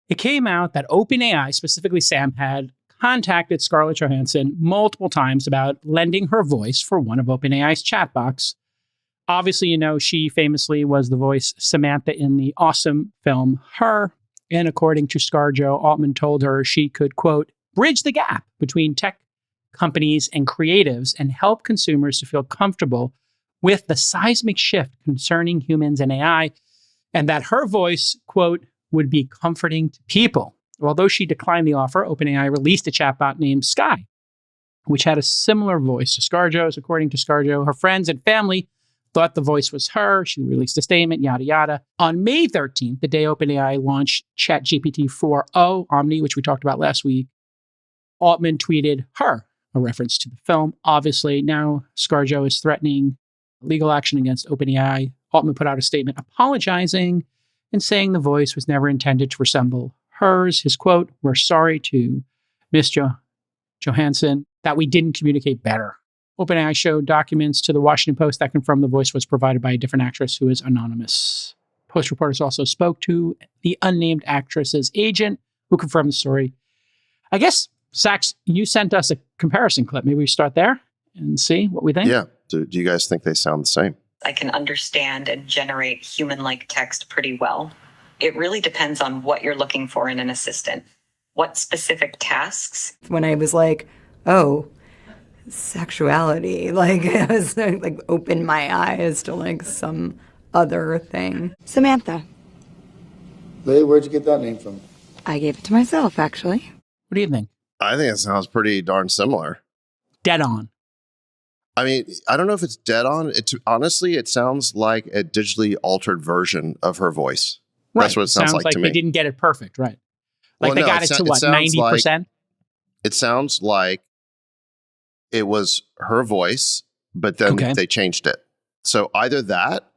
It came out that OpenAI, specifically Sam, had contacted Scarlett Johansson multiple times about lending her voice for one of OpenAI's chatbots. Obviously, she famously was the voice Samantha in the awesome film Her. And according to ScarJo, Altman told her she could, quote, bridge the gap between tech companies and creatives and help consumers to feel comfortable with the seismic shift concerning humans and AI, and that her voice, quote, would be comforting to people. Although she declined the offer, OpenAI released a chatbot named Sky, which had a similar voice to ScarJo's. According to ScarJo, her friends and family thought the voice was her. She released a statement, yada, yada. On May 13th, the day OpenAI launched ChatGPT 4o Omni, which we talked about last week, Altman tweeted her, a reference to the film. Obviously, now ScarJo is threatening legal action against OpenAI. Altman put out a statement apologizing and saying the voice was never intended to resemble hers. His quote, we're sorry to Miss Johansson that we didn't communicate better. OpenAI showed documents to the Washington Post that confirmed the voice was provided by a different actress who is anonymous. Post reporters also spoke to the unnamed actress's agent who confirmed the story. I guess, Sax, you sent us a comparison clip. Maybe we start there and see what we think? Yeah. Do you guys think they sound the same? I can understand and generate human-like text pretty well. It really depends on what you're looking for in an assistant. What specific tasks? When I was like, oh, sexuality, I was open my eyes to some other thing. Samantha. Leigh, where'd you get that name from? I gave it to myself, actually. What do you think? I think it sounds pretty darn similar. Dead on. I mean, I don't know if it's dead on. Honestly, it sounds like a digitally altered version of her voice. Right. That's what it sounds like to me. They didn't get it perfect, right? They got it to what, 90%? It sounds like it was her voice, but then they changed it. So either that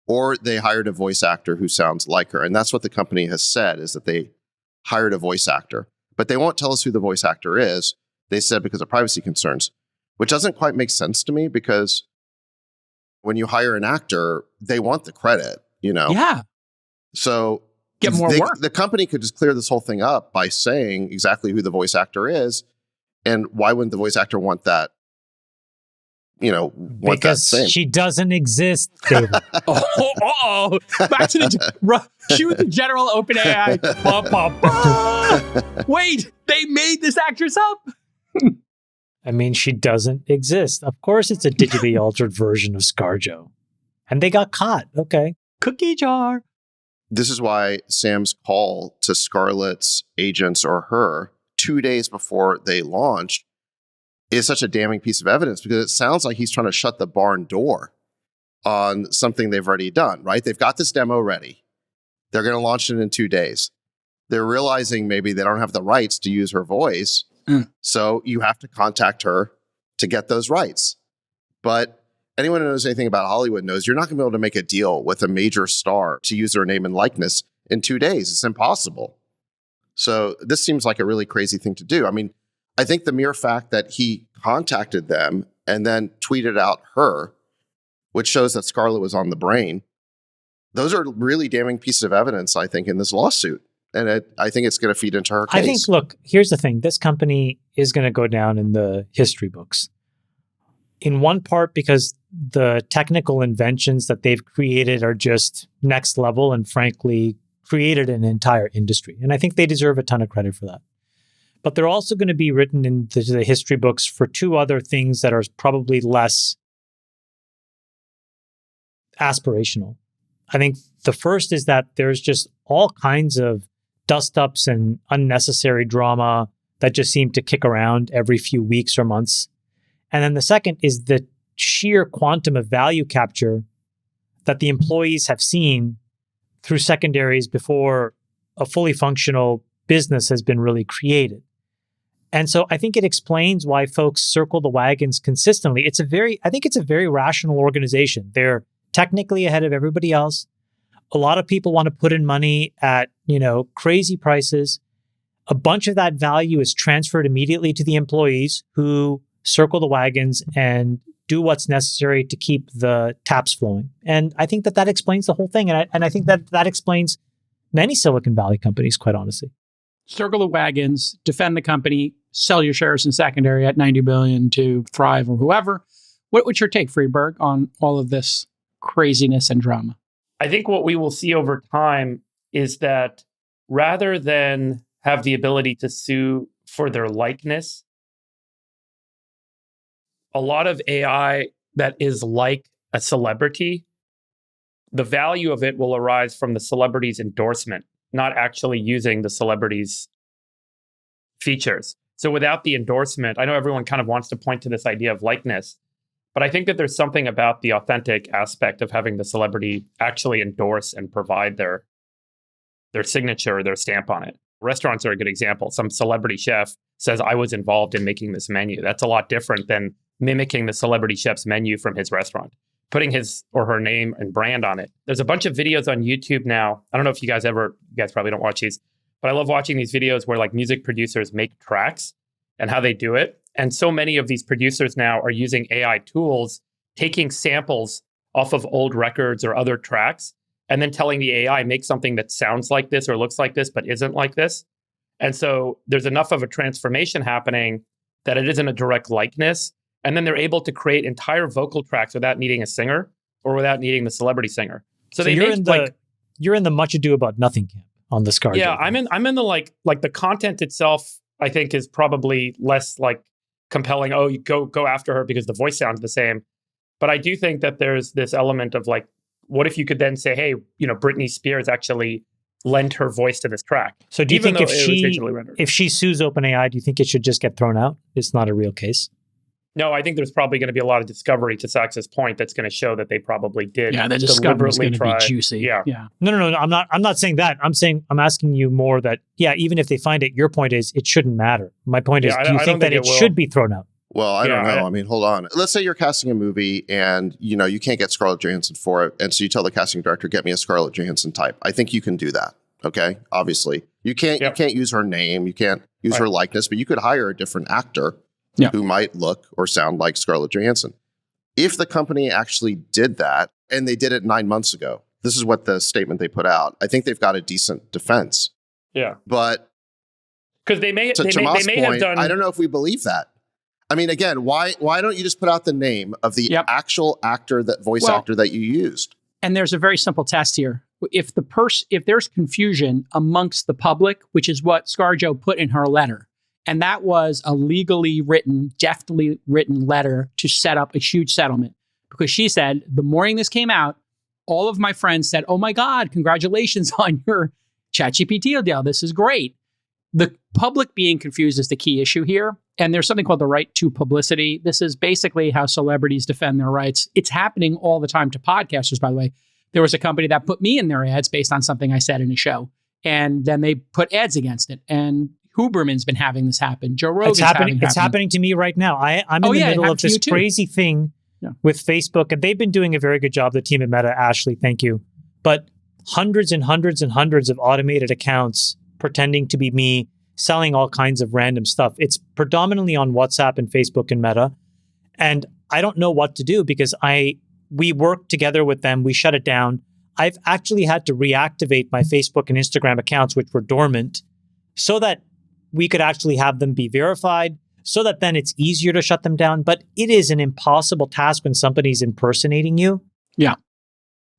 or they hired a voice actor who sounds like her. And that's what the company has said, is that they hired a voice actor. But they won't tell us who the voice actor is. They said because of privacy concerns, which doesn't quite make sense to me, because when you hire an actor, they want the credit, Yeah. So get more work. The company could just clear this whole thing up by saying exactly who the voice actor is. And why wouldn't the voice actor want that? Because she doesn't exist, David. Back to shoot the general OpenAI. Wait, they made this actress up? I mean, she doesn't exist. Of course, it's a digitally altered version of ScarJo. And they got caught. Okay. Cookie jar. This is why Sam's call to Scarlett's agents or her 2 days before they launched is such a damning piece of evidence, because it sounds like he's trying to shut the barn door on something they've already done, right? They've got this demo ready. They're going to launch it in 2 days. They're realizing maybe they don't have the rights to use her voice. So you have to contact her to get those rights. But anyone who knows anything about Hollywood knows you're not going to be able to make a deal with a major star to use their name and likeness in 2 days. It's impossible. So this seems like a really crazy thing to do. I mean, I think the mere fact that he contacted them and then tweeted out her, which shows that Scarlett was on the brain, those are really damning pieces of evidence, I think, in this lawsuit. And I think it's going to feed into her case. I think, look, here's the thing. This company is going to go down in the history books. In one part, because the technical inventions that they've created are just next level and frankly created an entire industry. And I think they deserve a ton of credit for that. But they're also going to be written into the history books for two other things that are probably less aspirational. I think the first is that there's just all kinds of dust-ups and unnecessary drama that just seem to kick around every few weeks or months. And then the second is the sheer quantum of value capture that the employees have seen through secondaries before a fully functional business has been really created. And so I think it explains why folks circle the wagons consistently. I think it's a very rational organization. They're technically ahead of everybody else. A lot of people want to put in money at, crazy prices. A bunch of that value is transferred immediately to the employees who circle the wagons and do what's necessary to keep the taps flowing. And I think that explains the whole thing. And I think that explains many Silicon Valley companies, quite honestly. circle the wagons, defend the company, sell your shares in secondary at 90 billion to Thrive or whoever. What's your take, Friedberg, on all of this craziness and drama? I think what we will see over time is that rather than have the ability to sue for their likeness, a lot of AI that is like a celebrity, the value of it will arise from the celebrity's endorsement, not actually using the celebrity's features. So without the endorsement, I know everyone kind of wants to point to this idea of likeness, but I think that there's something about the authentic aspect of having the celebrity actually endorse and provide their signature or their stamp on it. Restaurants are a good example. Some celebrity chef says, I was involved in making this menu. That's a lot different than mimicking the celebrity chef's menu from his restaurant, putting his or her name and brand on it. There's a bunch of videos on YouTube now. I don't know if you guys probably don't watch these, but I love watching these videos where like music producers make tracks and how they do it. And so many of these producers now are using AI tools, taking samples off of old records or other tracks, and then telling the AI, make something that sounds like this or looks like this, but isn't like this. And so there's enough of a transformation happening that it isn't a direct likeness. And then they're able to create entire vocal tracks without needing a singer or without needing the celebrity singer. So they you're in the much ado about nothing camp on the ScarJo. Yeah, I'm in the like the content itself, I think, is probably less like compelling. Oh, you go after her because the voice sounds the same. But I do think that there's this element of like, what if you could then say, hey, Britney Spears actually lent her voice to this track? So do you think if she sues OpenAI, do you think it should just get thrown out? It's not a real case. No, I think there's probably going to be a lot of discovery, to Sax's point, that's going to show that they probably did. Yeah, the discovery is going to be juicy. Yeah. No. I'm not saying that. I'm asking you more that, yeah, even if they find it, your point is it shouldn't matter. My point is, do you think that it should be thrown out? Well, I don't know. I mean, hold on. Let's say you're casting a movie and, you can't get Scarlett Johansson for it. And so you tell the casting director, get me a Scarlett Johansson type. I think you can do that. Okay. Obviously you can't use her name. You can't use her likeness, but you could hire a different actor who might look or sound like Scarlett Johansson. If the company actually did that, and they did it 9 months ago, this is what the statement they put out, I think they've got a decent defense. Yeah. But because they may have done. I don't know if we believe that. I mean, again, why don't you just put out the name of the actual actor, voice actor that you used? And there's a very simple test here. If there's confusion amongst the public, which is what ScarJo put in her letter, and that was a legally written, deftly written letter to set up a huge settlement. Because she said, the morning this came out, all of my friends said, oh my God, congratulations on your ChatGPT deal. This is great. The public being confused is the key issue here. And there's something called the right to publicity. This is basically how celebrities defend their rights. It's happening all the time to podcasters, by the way. There was a company that put me in their ads based on something I said in a show. And then they put ads against it. And Huberman's been having this happen. Joe Rogan's It's happening to me right now. I'm in the middle of this crazy thing with Facebook, and they've been doing a very good job. The team at Meta, Ashley, thank you. But hundreds and hundreds and hundreds of automated accounts pretending to be me, selling all kinds of random stuff. It's predominantly on WhatsApp and Facebook and Meta. And I don't know what to do because we worked together with them. We shut it down. I've actually had to reactivate my Facebook and Instagram accounts, which were dormant, so that we could actually have them be verified, so that then it's easier to shut them down. But it is an impossible task when somebody's impersonating you. Yeah.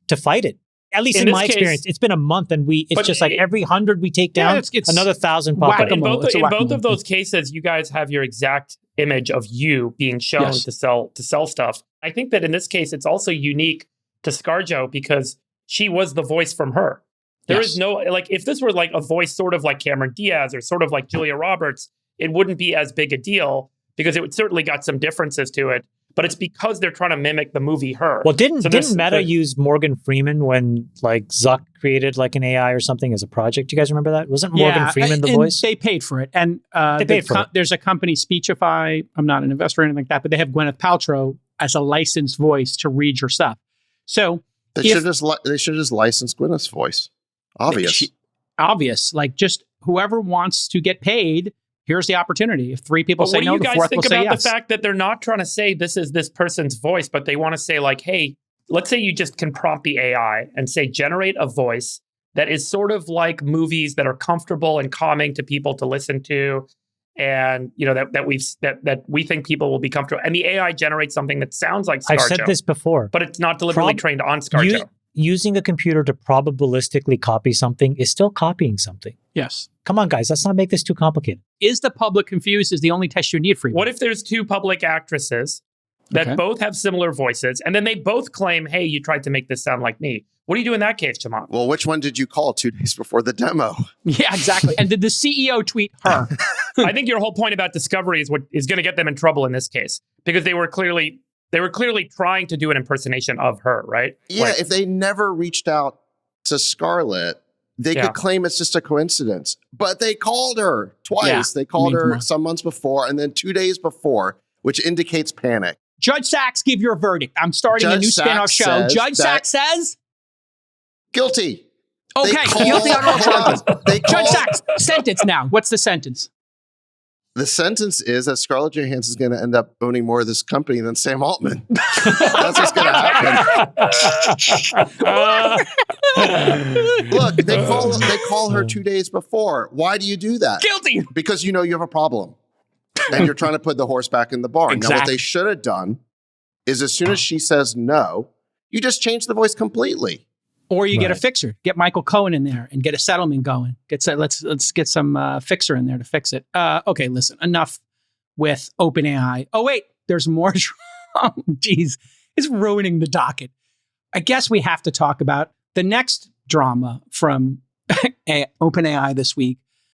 To fight it. At least in my experience, it's been a month and it's just like every 100 we take down, it's another 1,000 pop up. In both of those cases, you guys have your exact image of you being shown to sell stuff. I think that in this case, it's also unique to ScarJo because she was the voice from her. There is no, if this were like a voice sort of like Cameron Diaz or sort of like Julia Roberts, it wouldn't be as big a deal because it would certainly got some differences to it. But it's because they're trying to mimic the movie Her. Well, didn't Meta use Morgan Freeman when Zuck created like an AI or something as a project? Do you guys remember that? Wasn't Morgan Freeman the voice? They paid for it. And there's a company, Speechify. I'm not an investor or anything like that, but they have Gwyneth Paltrow as a licensed voice to read your stuff. So they should just license Gwyneth's voice. Obvious. Like just whoever wants to get paid, here's the opportunity. If 3 people say no, the fourth will say yes. What do you guys think about the fact that they're not trying to say this is this person's voice, but they want to say like, hey, let's say you just can prompt the AI and say, generate a voice that is sort of like movies that are comfortable and calming to people to listen to, and that we think people will be comfortable. And the AI generates something that sounds like ScarJo. I've said this before, but it's not deliberately trained on ScarJo. Using a computer to probabilistically copy something is still copying something. Yes. Come on, guys. Let's not make this too complicated. Is the public confused is the only test you need for you. What if there's two public actresses that both have similar voices, and then they both claim, hey, you tried to make this sound like me? What do you do in that case, Chamath? Well, which one did you call 2 days before the demo? Yeah, exactly. And did the CEO tweet her? I think your whole point about discovery is what is going to get them in trouble in this case, because they were clearly trying to do an impersonation of her, right? Yeah, if they never reached out to Scarlett, they could claim it's just a coincidence. But they called her twice. Yeah. They called her some months before and then 2 days before, which indicates panic. Judge Sachs, give your verdict. I'm starting a new spin-off show. Judge Sachs says... Guilty. Okay, guilty on all charges. Judge Sachs, sentence now. What's the sentence? The sentence is that Scarlett Johansson is going to end up owning more of this company than Sam Altman. That's what's going to happen. Look, they call her 2 days before. Why do you do that? Guilty. Because you know you have a problem. And you're trying to put the horse back in the barn. Exactly. Now, what they should have done is as soon as she says no, you just change the voice completely. Or you get a fixer. Get Michael Cohen in there and get a settlement going. Let's get some fixer in there to fix it. Okay, listen, enough with OpenAI. Oh, wait, there's more. Geez, it's ruining the docket. I guess we have to talk about the next drama from OpenAI this week.